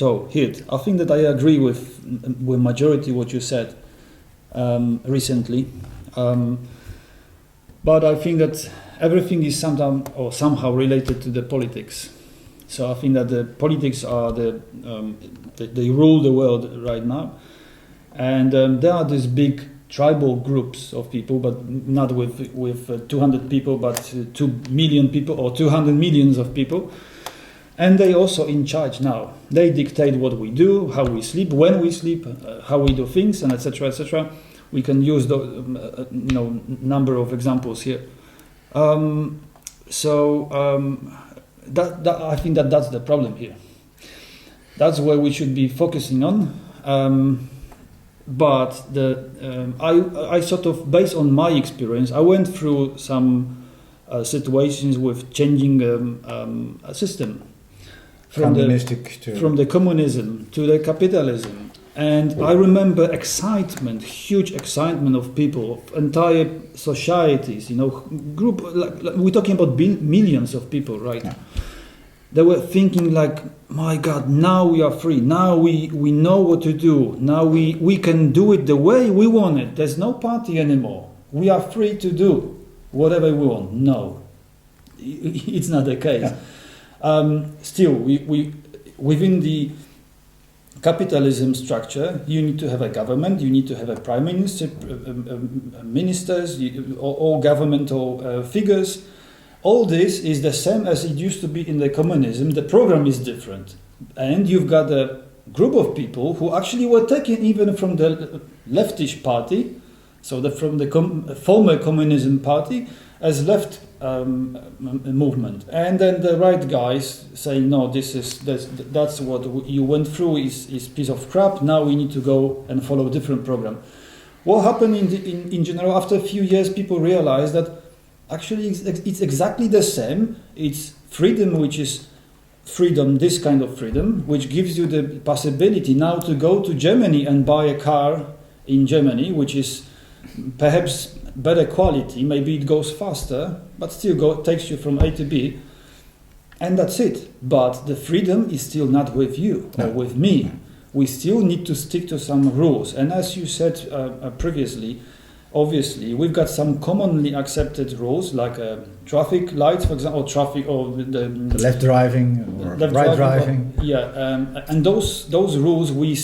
So, Geert, I think that I agree with majority what you said recently, but I think that everything is somehow related to the politics. So I think that the politics are they rule the world right now, and there are these big tribal groups of people, but not with 200 people, but 2 million people or 200 millions of people. And they also in charge now. They dictate what we do, how we sleep, when we sleep, how we do things, and etc. etc. We can use the number of examples here. That I think that's the problem here. That's where we should be focusing on. But I sort of, based on my experience, I went through some situations with changing a system. From the communism to the capitalism, and I remember huge excitement of people, of entire societies. Group. Like we're talking about millions of people, right? Yeah. They were thinking like, my God, now we are free. Now we know what to do. Now we can do it the way we want it. There's no party anymore. We are free to do whatever we want. No, it's not the case. Yeah. Still, we within the capitalism structure, you need to have a government, you need to have a prime minister, ministers, all governmental figures. All this is the same as it used to be in the communism. The program is different. And you've got a group of people who actually were taken even from the leftish party, so from the former communism party, as left movement, and then the right guys saying, no, that's what you went through is piece of crap. Now we need to go and follow a different program. What happened in general, after a few years, people realized that actually it's exactly the same. It's freedom, which is freedom, this kind of freedom, which gives you the possibility now to go to Germany and buy a car in Germany, which is perhaps better quality, maybe it goes faster, but still takes you from A to B, and that's it. But the freedom is still not with you or with me. We still need to stick to some rules. And as you said previously, obviously we've got some commonly accepted rules, like traffic lights, for example, or the left driving or right driving. And those rules we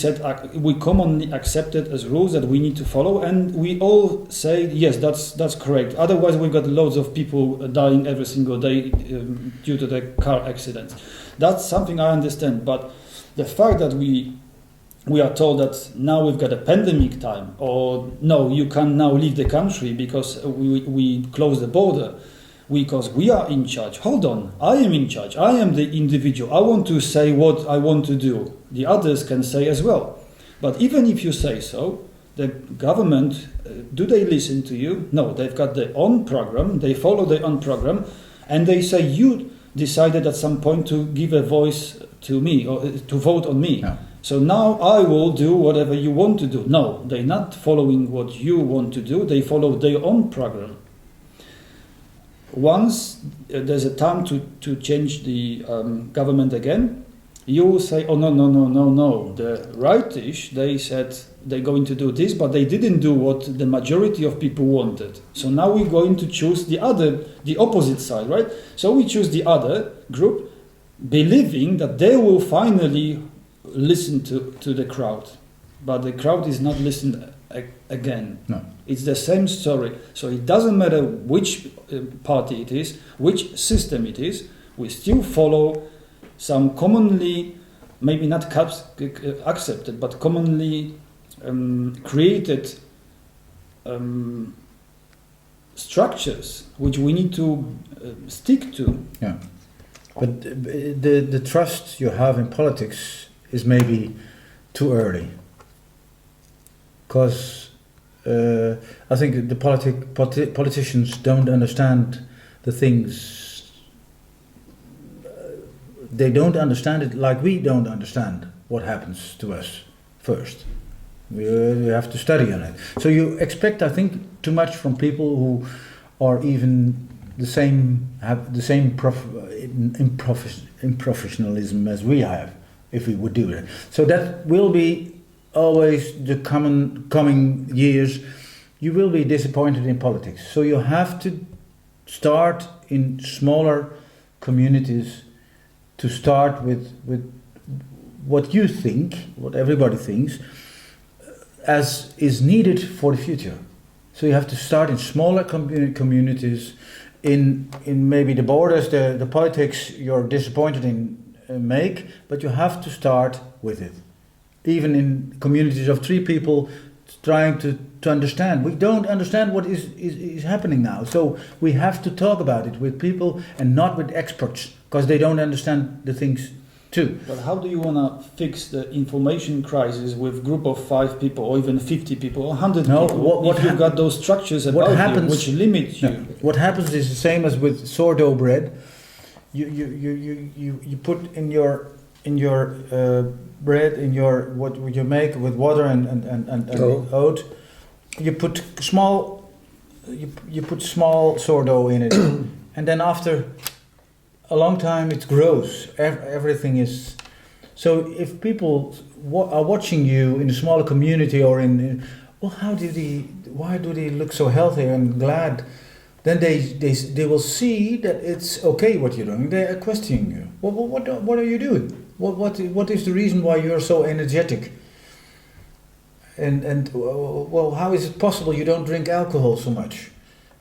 commonly accepted as rules that we need to follow, and we all say yes, that's correct. Otherwise, we've got loads of people dying every single day due to the car accidents. That's something I understand, but the fact that we are told that now we've got a pandemic time, or no, you can now leave the country because we close the border, because we are in charge. Hold on, I am in charge. I am the individual. I want to say what I want to do. The others can say as well. But even if you say so, the government, do they listen to you? No, they've got their own program. They follow their own program, and they say you decided at some point to give a voice to me or to vote on me. Yeah. So now I will do whatever you want to do. No, they're not following what you want to do. They follow their own program. Once there's a time to change the government again, you will say, oh, no. The rightish, they said they're going to do this, but they didn't do what the majority of people wanted. So now we're going to choose the opposite side, right? So we choose the other group, believing that they will finally listen to the crowd, but the crowd is not listened again. No. It's the same story. So it doesn't matter which party it is, which system it is, we still follow some commonly, maybe not accepted, but commonly created structures which we need to stick to. Yeah, but the trust you have in politics is maybe too early, because I think the politicians don't understand the things. They don't understand it like we don't understand what happens to us first. We have to study on it. So you expect, I think, too much from people who are even have the same improfessionalism as we have. if we would do that. So that will be always the coming years. You will be disappointed in politics. So you have to start in smaller communities, to start with what you think, what everybody thinks, as is needed for the future. So you have to start in smaller communities, in maybe the borders, the politics you're disappointed in make, but you have to start with it. Even in communities of 3 people, trying to understand. We don't understand what is happening now, so we have to talk about it with people and not with experts, because they don't understand the things too. But how do you want to fix the information crisis with a group of 5 people, or even 50 people, or 100 people, if you've got those structures about you, which limit you? What happens is the same as with sourdough bread. You put in your bread, in your what you make with water and oat. You put small sourdough in it, and then after a long time it grows. Everything is so. If people are watching you in a smaller community or well, why do they look so healthy and glad? Then they will see that it's okay what you're doing. They are questioning you. What are you doing? What is the reason why you're so energetic? And well, how is it possible you don't drink alcohol so much,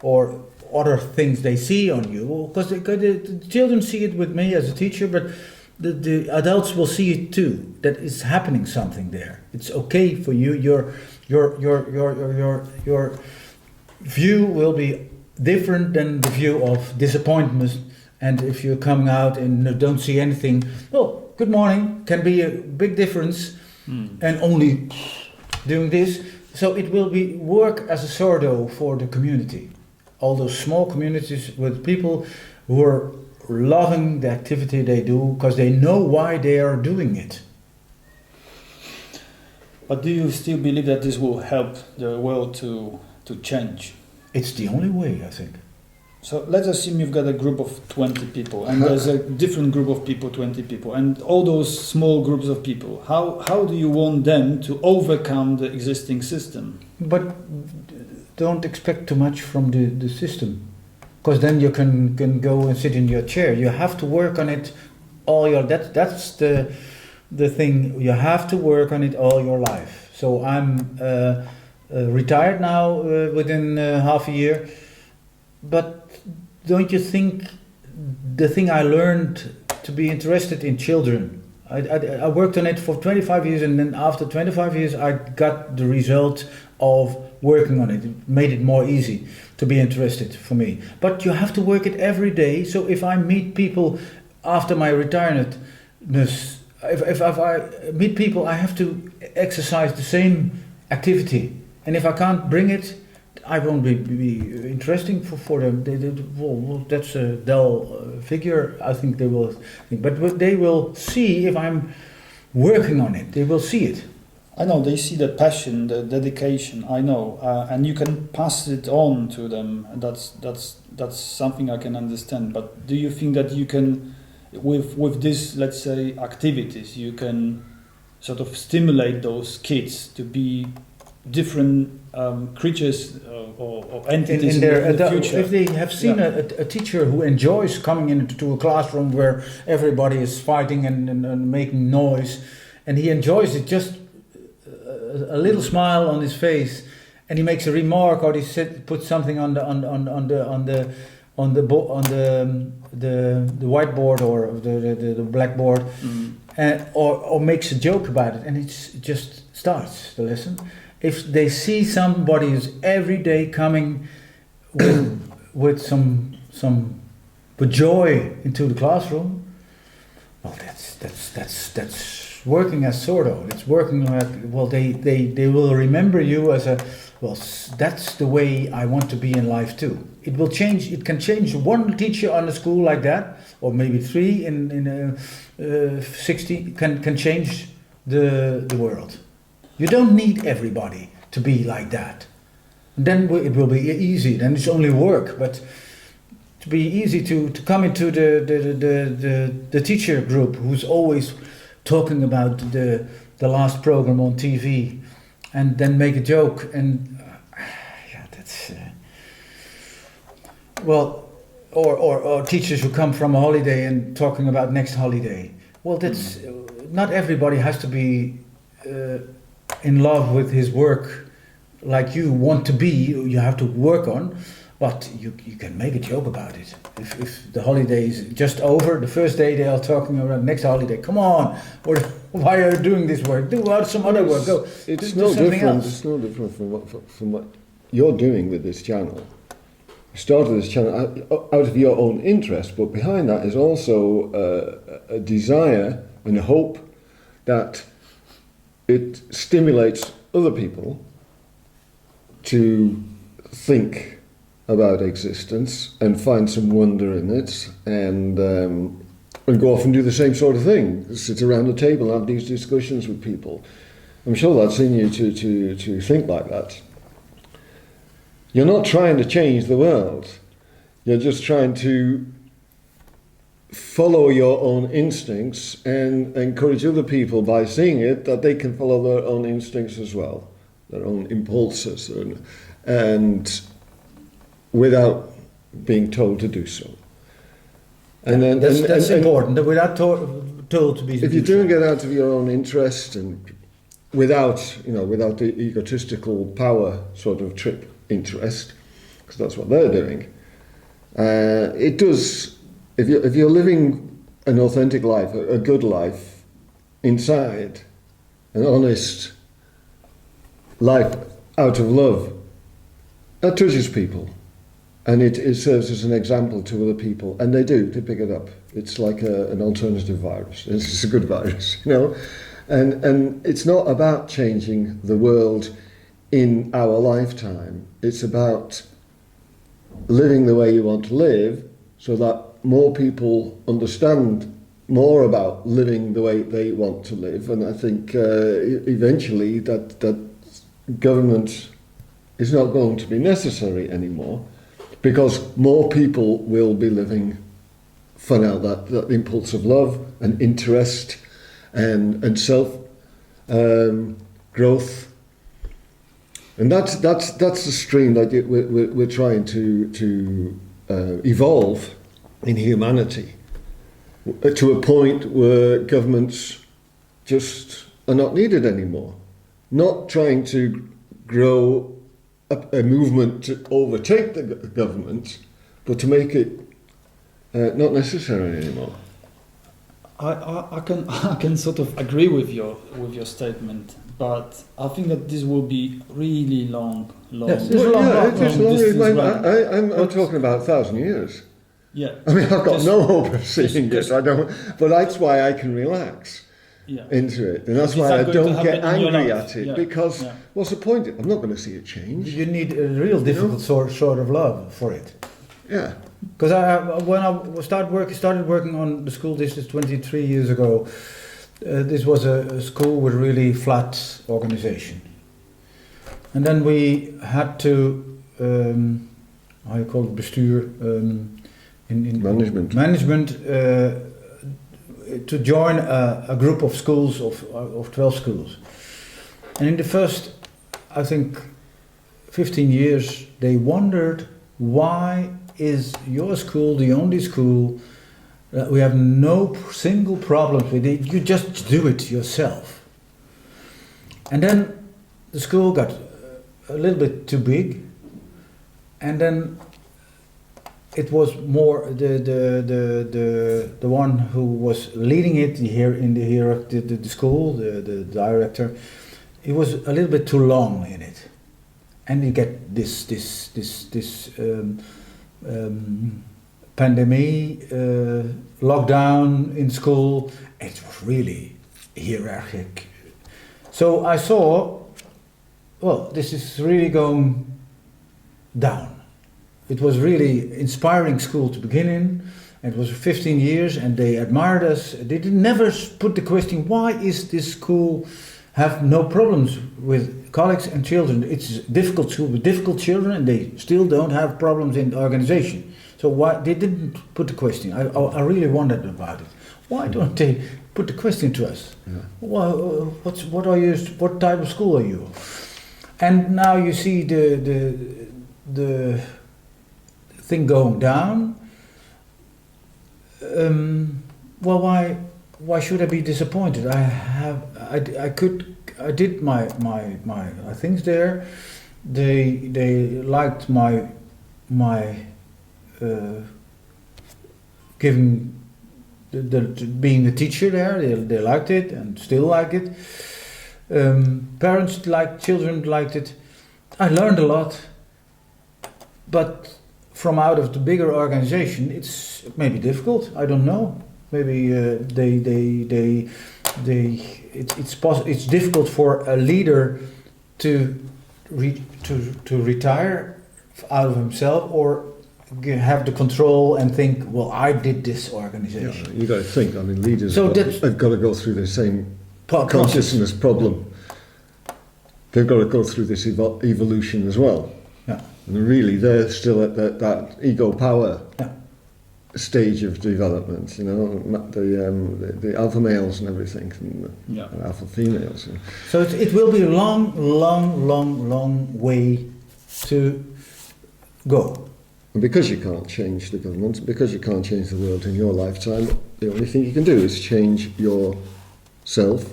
or other things they see on you? Because the children see it with me as a teacher, but the adults will see it too. That is happening something there. It's okay for you. Your view will be different than the view of disappointment. And if you're coming out and don't see anything, well, good morning can be a big difference, and only doing this. So it will be work as a sourdough for the community. All those small communities with people who are loving the activity they do because they know why they are doing it. But do you still believe that this will help the world to change? It's the only way, I think. So let's assume you've got a group of 20 people, and there's a different group of people, 20 people, and all those small groups of people. How do you want them to overcome the existing system? But don't expect too much from the system, because then you can go and sit in your chair. You have to work on it all your. That's the thing. You have to work on it all your life. So I'm retired now within half a year, but don't you think the thing I learned to be interested in children? I worked on it for 25 years, and then after 25 years I got the result of working on it. It made it more easy to be interested for me. But you have to work it every day. So if I meet people after my retiredness, if I meet people, I have to exercise the same activity. And if I can't bring it, I won't be interesting for them. Well, that's a dull figure, I think they will think. But they will see if I'm working on it. They will see it. I know, they see the passion, the dedication, I know. And you can pass it on to them. That's something I can understand. But do you think that you can, with this, let's say, activities, you can sort of stimulate those kids to be different creatures or entities in the future? If they have seen a teacher who enjoys coming into a classroom where everybody is fighting and making noise, and he enjoys it, just a little smile on his face, and he makes a remark, or he puts something on the whiteboard or the blackboard, or makes a joke about it, and it just starts the lesson. If they see somebody who's every day coming with some joy into the classroom, well, that's working as sourdough. It's working like, well, they will remember you as a, well, that's the way I want to be in life too. It will change. It can change one teacher on a school like that, or maybe 3 in 60 can change the world. You don't need everybody to be like that. Then it will be easy. Then it's only work. But to be easy to come into the teacher group who's always talking about the last program on TV, and then make a joke, and that's or teachers who come from a holiday and talking about next holiday. Well, that's not everybody has to be in love with his work like you want to be. You have to work on, but you can make a joke about it. If the holiday is just over, the first day they are talking about next holiday. Come on, or why are you doing this work? Do some other work. Go. It's do no something different. else. It's no different from what you're doing with this channel. You started this channel out of your own interest, but behind that is also a desire and a hope that it stimulates other people to think about existence and find some wonder in it, and go off and do the same sort of thing. Sit around the table and have these discussions with people. I'm sure that's in you to think like that. You're not trying to change the world. You're just trying to follow your own instincts and encourage other people by seeing it that they can follow their own instincts as well, their own impulses, and without being told to do so. And then that's important. That we're not told to be. If you're doing it out of your own interest and without the egotistical power sort of trip interest, because that's what they're doing, it does. If you're living an authentic life, a good life, inside, an honest life out of love, that touches people. And it serves as an example to other people, and they pick it up. It's like an alternative virus. It's a good virus, And it's not about changing the world in our lifetime. It's about living the way you want to live, so that more people understand more about living the way they want to live. And I think eventually that government is not going to be necessary anymore, because more people will be living for now that impulse of love and interest and self growth, and that's the stream that we're trying to evolve in humanity to a point where governments just are not needed anymore. Not trying to grow a movement to overtake the government, but to make it not necessary anymore. I can sort of agree with your statement, but I think that this will be really long. Yes, it is long. I'm talking about 1,000 years. Yeah. I mean, I've got no hope of seeing it. I don't, but that's why I can relax into it, and that's why I don't get angry at it. Because what's the point? I'm not going to see it change. You need a real difficult sort of love for it. Yeah. Because when I started working on the school district 23 years ago, this was a school with really flat organization, and then we had to how you call it, bestuur, in management to join a group of schools of 12 schools, and in the first, I think, 15 years, they wondered, why is your school the only school that we have no single problems with it? You just do it yourself. And then the school got a little bit too big, and then it was more the one who was leading it here in the school, the director. It was a little bit too long in it, and you get this pandemic, lockdown in school. It was really hierarchic. So I saw, well, this is really going down. It was really inspiring school to begin in. It was 15 years, and they admired us. They did never put the question, why is this school have no problems with colleagues and children? It's a difficult school with difficult children, and they still don't have problems in the organization. So why they didn't put the question? I really wondered about it. Why don't they put the question to us? Yeah. Well, what type of school are you? And now you see the thing going down. Well, why should I be disappointed? I did my things there. They liked my giving being a teacher there. They liked it and still like it. Parents liked, children liked it. I learned a lot, but from out of the bigger organization, it's maybe difficult. I don't know. Maybe it's difficult for a leader to retire out of himself or have the control and think, well, I did this organization. Yeah, you got to think. I mean, leaders have got to go through the same consciousness problem. They've got to go through this evolution as well. Yeah. And really, they're still at that ego power Yeah. stage of development. You know, the alpha males and everything, and alpha females. So it will be a long way to go. And because you can't change the government, because you can't change the world in your lifetime, the only thing you can do is change yourself.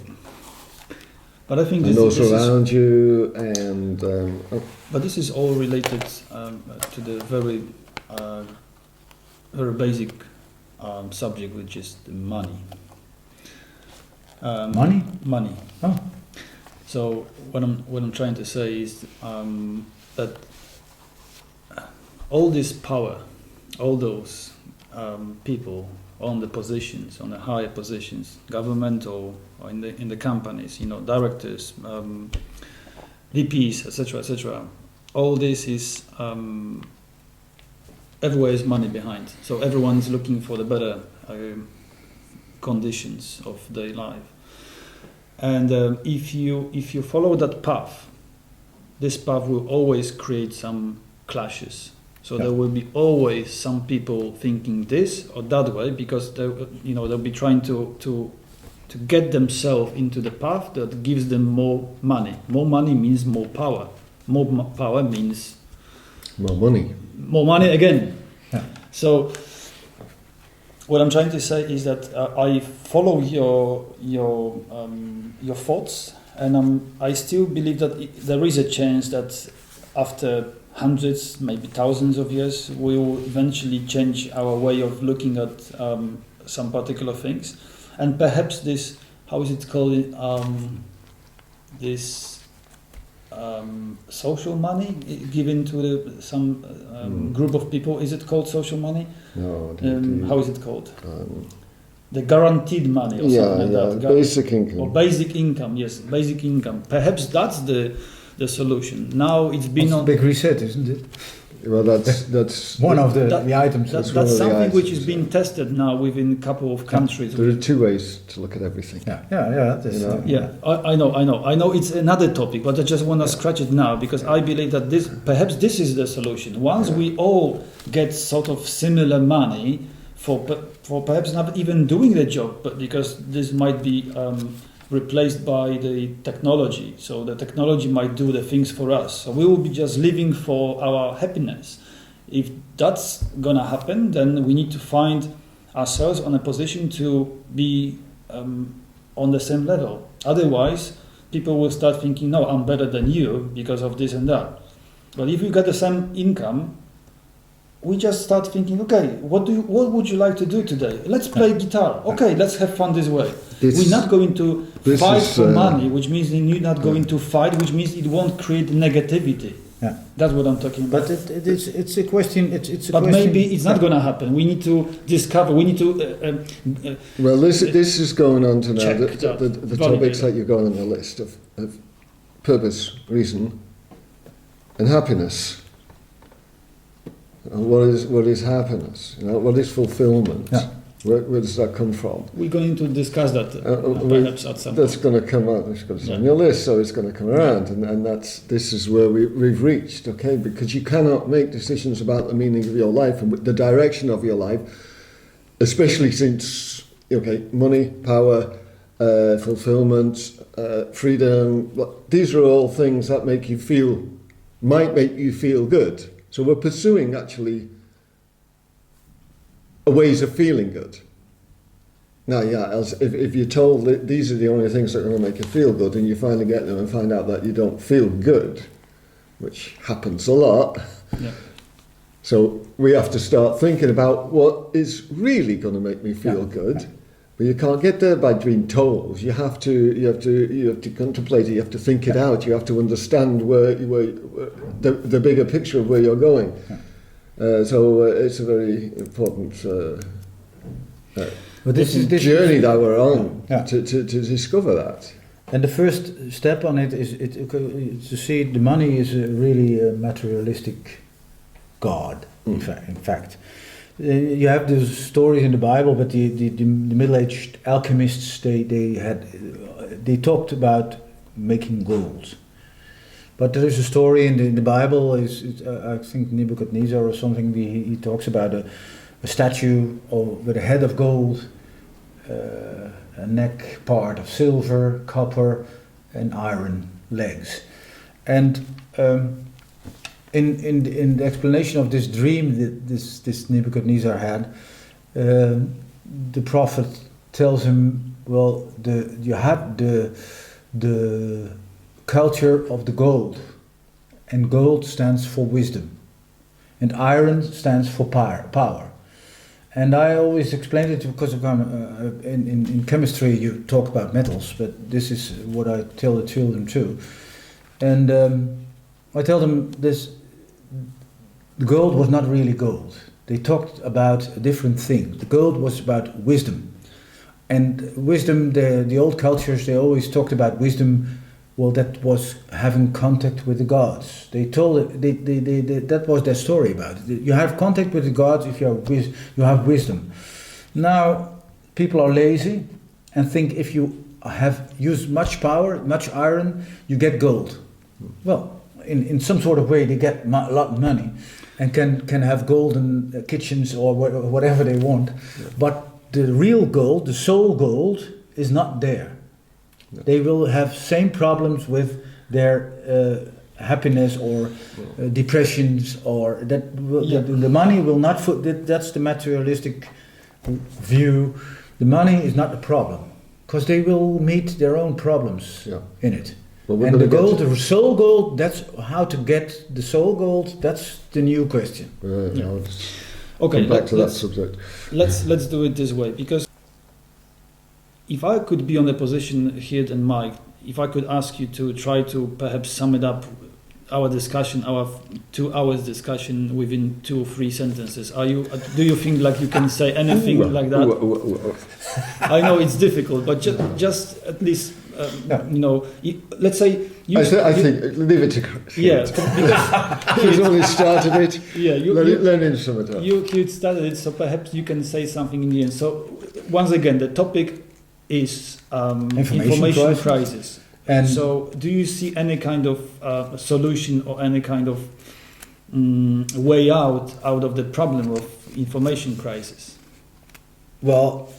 But I think and those around you, and but this is all related to the very basic subject, which is the money. Money. Oh. So what I'm trying to say is that all this power, all those people on the positions, on the higher positions, government or in the companies, you know, directors, VPs, etc., all this is everywhere is money behind. So everyone's looking for the better conditions of their life. And if you follow that path, this path will always create some clashes. So there will be always some people thinking this or that way, because they'll be trying to get themselves into the path that gives them more money. More money means more power. More power means more money. More money again. Yeah. So what I'm trying to say is that I follow your thoughts, and I still believe that there is a chance that after hundreds, maybe thousands of years, we will eventually change our way of looking at some particular things, and perhaps this, how is it called, this social money given to some group of people. Is it called social money? No. How is it called? The guaranteed money or something like that. Basic income. Or basic income, yes, basic income. Perhaps that's the solution. Now it's been on big reset, isn't it? Well, that's one of the items. That's something which is being tested now within a couple of countries. There are two ways to look at everything. I know. It's another topic, but I just want to scratch it now, because I believe that perhaps this is the solution. Once we all get sort of similar money for perhaps not even doing the job, but because this might be replaced by the technology. So the technology might do the things for us. So we will be just living for our happiness. If that's gonna happen, then we need to find ourselves on a position to be on the same level. Otherwise, people will start thinking, no, I'm better than you because of this and that. But if you get the same income, we just start thinking, okay, what would you like to do today? Let's play guitar. Okay, let's have fun this way. We're not going to fight for money, which means you're not going to fight, which means it won't create negativity. Yeah, that's what I'm talking about. But it's a question. But maybe it's not going to happen. We need to discover. We need to. Well, this is going on to now the topics that you've got on the list of purpose, reason, and happiness. And what is happiness? You know, what is fulfillment? Yeah. Where does that come from? We're going to discuss that perhaps at some point. That's going to come out. It's going to be on your list, so it's going to come around, and this is where we've reached. Okay, because you cannot make decisions about the meaning of your life and the direction of your life, especially since okay, money, power, fulfillment, freedom. These are all things that might make you feel good. So we're pursuing actually ways of feeling good. Now, if you're told that these are the only things that are going to make you feel good, and you finally get them and find out that you don't feel good, which happens a lot. Yeah. So we have to start thinking about what is really going to make me feel good. But you can't get there by being told. You have to contemplate it. You have to think it out. You have to understand where the bigger picture of where you're going. So it's a very important this journey that we're on to discover that. And the first step on it is to see the money is really a materialistic God. In fact. You have those stories in the Bible, but the middle-aged alchemists they talked about making gold. But there is a story in the Bible. I think Nebuchadnezzar or something. He talks about a statue with a head of gold, a neck part of silver, copper, and iron legs, and. In the explanation of this dream that this Nebuchadnezzar had, the prophet tells him, well, you had the culture of the gold, and gold stands for wisdom, and iron stands for power. And I always explained it because in chemistry you talk about metals, but this is what I tell the children too, and I tell them this. The gold was not really gold. They talked about a different thing. The gold was about wisdom. And wisdom, the old cultures, they always talked about wisdom, well, that was having contact with the gods. They told it, that was their story about it. You have contact with the gods if you have wisdom. Now, people are lazy and think if you have used much power, much iron, you get gold. Well, in some sort of way they get a lot of money and can have golden kitchens or whatever they want, but the real gold, the soul gold, is not there. They will have same problems with their happiness or depressions, or the money will not that's the materialistic view. The money is not the problem because they will meet their own problems in it. And the gold, the soul gold, that's how to get the soul gold. That's the new question. Okay, back to that subject. Let's do it this way, because if I could be on the position Geert and Mike, if I could ask you to try to perhaps sum it up, our 2 hours discussion within 2 or 3 sentences. Do you think like you can say anything like that? I know it's difficult, but just at least. Let's say I think leave it to Geert. Yeah, because he's only started it. Yeah, learn him some of that. You started it, so perhaps you can say something in the end. So once again, the topic is information crisis. And so, do you see any kind of solution or any kind of way out of the problem of information crisis? Well.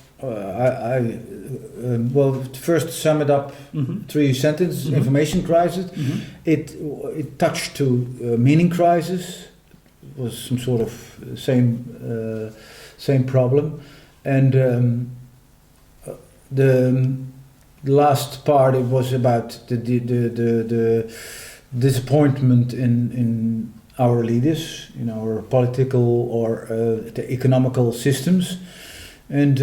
First sum it up 3 sentences. Information crisis. It touched to meaning crisis. Was some sort of same problem, and the last part it was about the disappointment in our leaders, in our political or the economical systems. And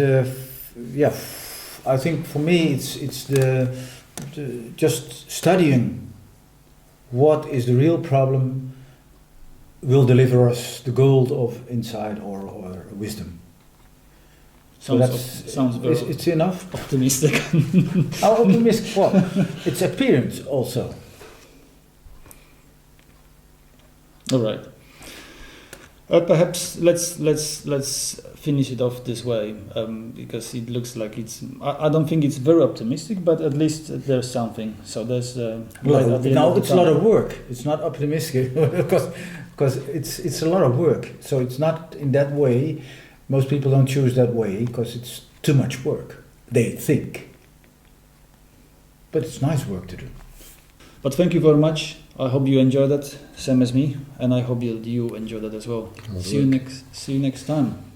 I think for me it's the just studying what is the real problem will deliver us the gold of insight or wisdom. Sounds very. It's enough. Optimistic. How optimistic? What? It's appearance also. All right. Perhaps let's finish it off this way, because it looks like it's. I don't think it's very optimistic, but at least there's something. So there's. It's a lot of work. It's not optimistic because it's a lot of work. So it's not in that way. Most people don't choose that way because it's too much work, they think. But it's nice work to do. But thank you very much. I hope you enjoyed that, same as me, and I hope you enjoy that as well. See you next time.